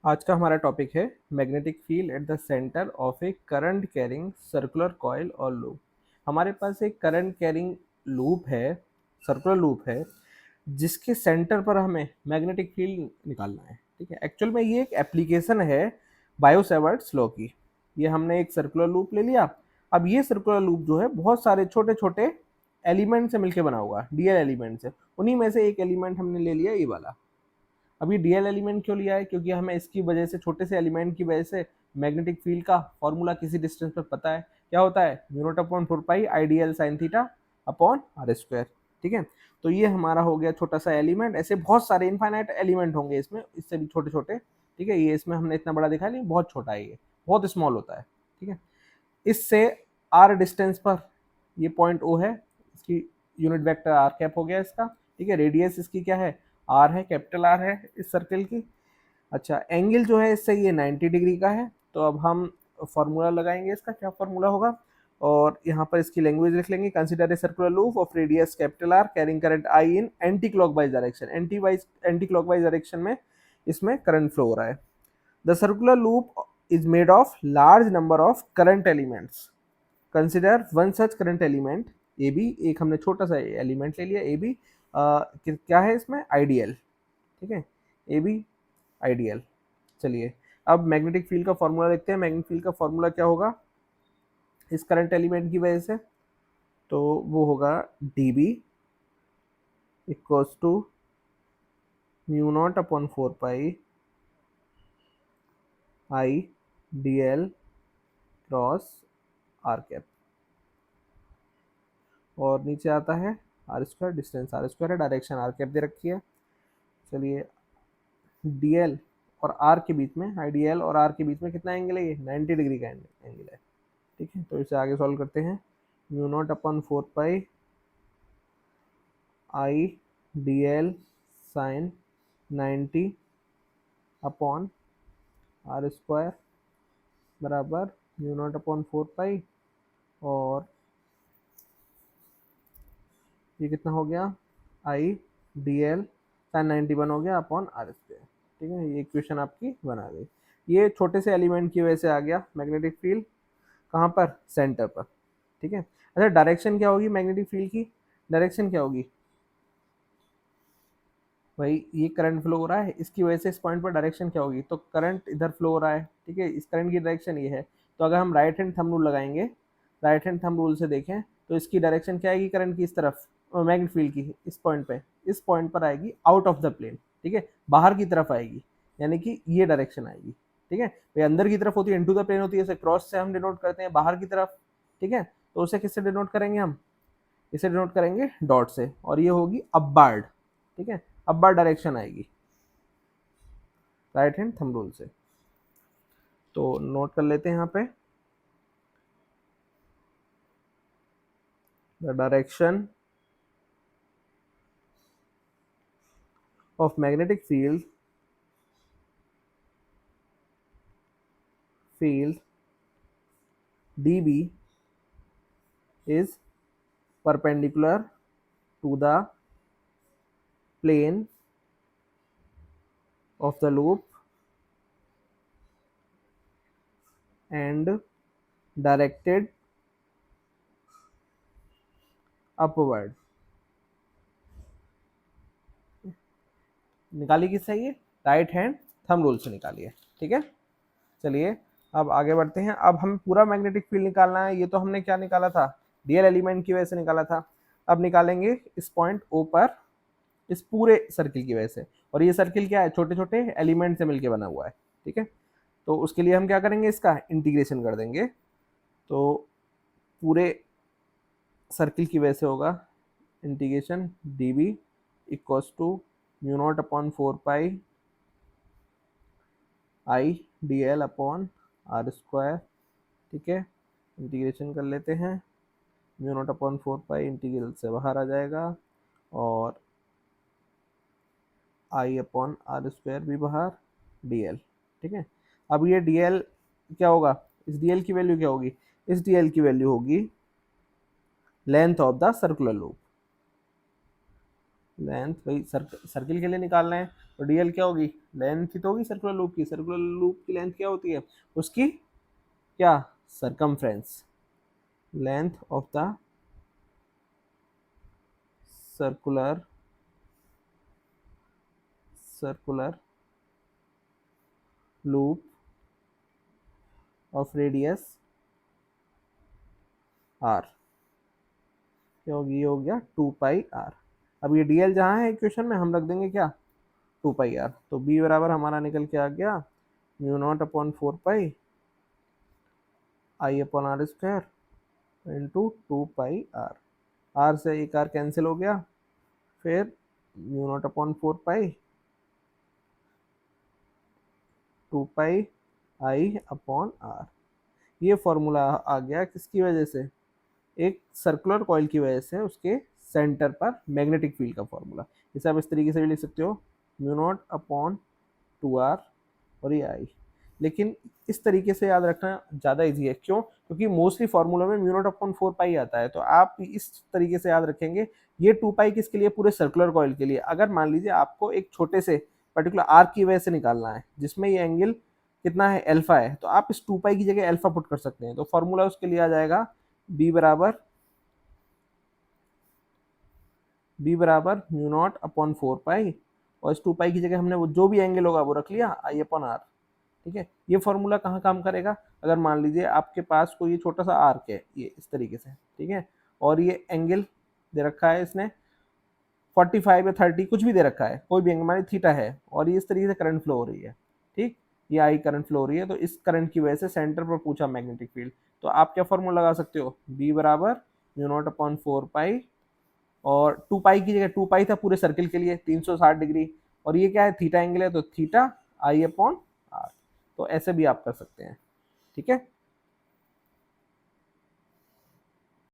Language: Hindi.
आज का हमारा टॉपिक है magnetic field at the centre of A current carrying circular coil और लूप। हमारे पास एक करंट कैरिंग लूप है, सर्कुलर लूप है, जिसके सेंटर पर हमें मैग्नेटिक फील्ड निकालना है। ठीक है, एक्चुअल में ये एक एप्लीकेशन है बायो-सेवर्ट्स लॉ की। ये हमने एक सर्कुलर लूप ले लिया। अब ये सर्कुलर लूप जो है बहुत सारे छोटे छोटे एलिमेंट से मिलकर बना हुआ, डीएल एलिमेंट से। उन्हीं में से एक एलिमेंट हमने ले लिया, ये वाला। अब ये डीएल एलिमेंट क्यों लिया है? क्योंकि हमें इसकी वजह से, छोटे से एलिमेंट की वजह से, मैग्नेटिक फील्ड का फॉर्मूला किसी डिस्टेंस पर पता है। क्या होता है? Mu naught upon 4 pi I D L sine theta upon R square. ठीक है, तो ये हमारा हो गया छोटा सा एलिमेंट। ऐसे बहुत सारे इनफाइनाइट एलिमेंट होंगे इसमें, इससे भी छोटे छोटे। ठीक है, ये इसमें हमने इतना बड़ा दिखा, नहीं बहुत छोटा है, ये बहुत स्मॉल होता है। ठीक है, इससे आर डिस्टेंस पर ये पॉइंट ओ है, इसकी यूनिट वेक्टर आर कैप हो गया इसका। ठीक है, रेडियस इसकी क्या है? आर है, कैपिटल आर है इस सर्कल की। अच्छा, एंगल जो है इससे ये 90 डिग्री का है। तो अब हम फॉर्मूला लगाएंगे, इसका क्या फॉर्मूला होगा, और यहाँ पर इसकी लैंग्वेज लिख लेंगे। Consider a circular loop of radius capital R carrying current I in anti clockwise direction. Anti clockwise direction में इसमें करंट फ्लो हो रहा है। The circular loop is made of large number of current elements. Consider one such current element AB। एक हमने छोटा सा एलिमेंट ले लिया AB। क्या है इसमें? आइडियल। ठीक है, AB आइडियल। चलिए, अब मैग्नेटिक फील्ड का फॉर्मूला लिखते हैं। मैग्नेटिक फील्ड का फॉर्मूला क्या होगा इस करंट एलिमेंट की वजह से? तो वो होगा dB equals to mu naught upon 4 pi I D L cross R cap, और नीचे आता है R square. Distance R square है, डायरेक्शन आर कैप दे रखी है। चलिए, डीएल और आर के बीच में, आई डी एल और आर के बीच में कितना एंगल है? ये 90 डिग्री का एंगल है। ठीक है, तो इसे आगे सॉल्व करते हैं। Mu naught upon 4 pi I D L sine 90 upon R square बराबर म्यू नॉट अपॉन 4 पाई, और ये कितना हो गया? आई डी एल साइन 90 बन हो गया अपॉन आर स्क्वायर। ठीक है, ये इक्वेशन आपकी बना गई। ये छोटे से एलिमेंट की वजह से आ गया मैग्नेटिक फील्ड। कहाँ पर? सेंटर पर। ठीक है, अच्छा, डायरेक्शन क्या होगी मैग्नेटिक फील्ड की? डायरेक्शन क्या होगी भाई? ये करंट फ्लो हो रहा है, इसकी वजह से इस पॉइंट पर डायरेक्शन क्या होगी? तो करंट इधर फ्लो हो रहा है। ठीक है, इस करंट की डायरेक्शन ये है। तो अगर हम राइट हैंड थंब रूल लगाएंगे, राइट हैंड थंब रूल से देखें तो इसकी डायरेक्शन क्या आएगी करंट की? इस तरफ, मैग्नेटिक फील्ड की इस पॉइंट पे, इस पॉइंट पर आएगी आउट ऑफ द प्लेन। ठीक है, बाहर की तरफ आएगी, यानी कि ये डायरेक्शन आएगी। ठीक है भाई, अंदर की तरफ होती है, इनटू द प्लेन होती है, इसे क्रॉस से हम डिनोट करते हैं बाहर की तरफ। ठीक है, तो उसे किससे डिनोट करेंगे हम? इसे डिनोट करेंगे डॉट से, और ये होगी अपवर्ड। ठीक है, अपवर्ड डायरेक्शन आएगी राइट हैंड थंब रूल से। तो नोट कर लेते हैं यहाँ पे, the direction of magnetic field dB is perpendicular to the plane of the loop and directed upward। निकाली किससे? ये राइट हैंड थंब रूल से निकाली है। ठीक है, चलिए अब आगे बढ़ते हैं। अब हमें पूरा मैग्नेटिक फील्ड निकालना है। ये तो हमने क्या निकाला था? डीएल एलिमेंट की वजह से निकाला था। अब निकालेंगे इस पॉइंट ओ पर, इस पूरे सर्किल की वजह से। और ये सर्किल क्या है? छोटे छोटे एलिमेंट से मिलकर बना हुआ है। ठीक है, तो उसके लिए हम क्या करेंगे? इसका इंटीग्रेशन कर देंगे। तो पूरे सर्किल की वजह से होगा integration dB equals to mu naught upon 4 pi I D L upon R square. ठीक है, इंटीग्रेशन कर लेते हैं। Mu naught upon 4 pi integral से बाहर आ जाएगा, और आई अपॉन आर स्क्वायर भी बाहर, डी एल। ठीक है, अब ये डी एल क्या होगा? इस डी एल की वैल्यू क्या होगी? इस डी एल की वैल्यू होगी length of the circular loop. Length भाई सर्किल के लिए निकालना है, तो डीएल क्या होगी, लेंथ ही तो होगी सर्कुलर लूप की। सर्कुलर लूप की लेंथ क्या होती है, उसकी क्या, circumference, length of the circular circular loop of radius R क्या होगी, ये हो गया 2 पाई आर। अब ये डीएल जहाँ है इक्वेशन में हम रख देंगे क्या, 2 पाई आर। तो बी बराबर हमारा निकल के आ गया mu naught upon 4 pi I upon R square into 2 pi R. R से एक आर कैंसिल हो गया, फिर mu naught upon 4 pi 2 pi I upon R. ये फॉर्मूला आ गया किसकी वजह से, एक सर्कुलर कॉइल की वजह से, उसके सेंटर पर मैग्नेटिक फील्ड का फॉर्मूला। इसे आप इस तरीके से भी लिख सकते हो, म्यू नॉट अपॉन 2 आर और ये आई। लेकिन इस तरीके से याद रखना ज़्यादा इजी है, क्यों, क्योंकि मोस्टली फॉर्मूला में म्यू नॉट अपॉन 4 पाई आता है। तो आप इस तरीके से याद रखेंगे, ये 2 पाई किसके लिए, पूरे सर्कुलर कॉइल के लिए। अगर मान लीजिए आपको एक छोटे से पर्टिकुलर आर्क की वजह से निकालना है जिसमें ये एंगल कितना है, अल्फा है, तो आप इस 2 पाई की जगह अल्फा पुट कर सकते हैं। तो फॉर्मूला उसके लिए आ जाएगा बी बराबर म्यू नॉट अपॉन 4 पाई, और इस 2 पाई की जगह हमने वो जो भी एंगल होगा वो रख लिया, आई अपॉन आर। ठीक है, ये फॉर्मूला कहाँ काम करेगा, अगर मान लीजिए आपके पास कोई छोटा सा आर्क है ये इस तरीके से, ठीक है, और ये एंगल दे रखा है इसने 45 या 30 कुछ भी दे रखा है, कोई भी एंगल माने थीटा है, और ये इस तरीके से करंट फ्लो हो रही है। ठीक, ये आई करंट फ्लो हो रही है, तो इस करंट की वजह से सेंटर पर पूछा मैग्नेटिक फील्ड। तो आप क्या फॉर्मूला लगा सकते हो, बी बराबर म्यू नॉट अपॉन 4 पाई, और 2 पाई की जगह 2 पाई था पूरे सर्किल के लिए 360 डिग्री, और ये क्या है, थीटा एंगल है, तो थीटा आई अपॉन आर। तो ऐसे भी आप कर सकते हैं। ठीक है।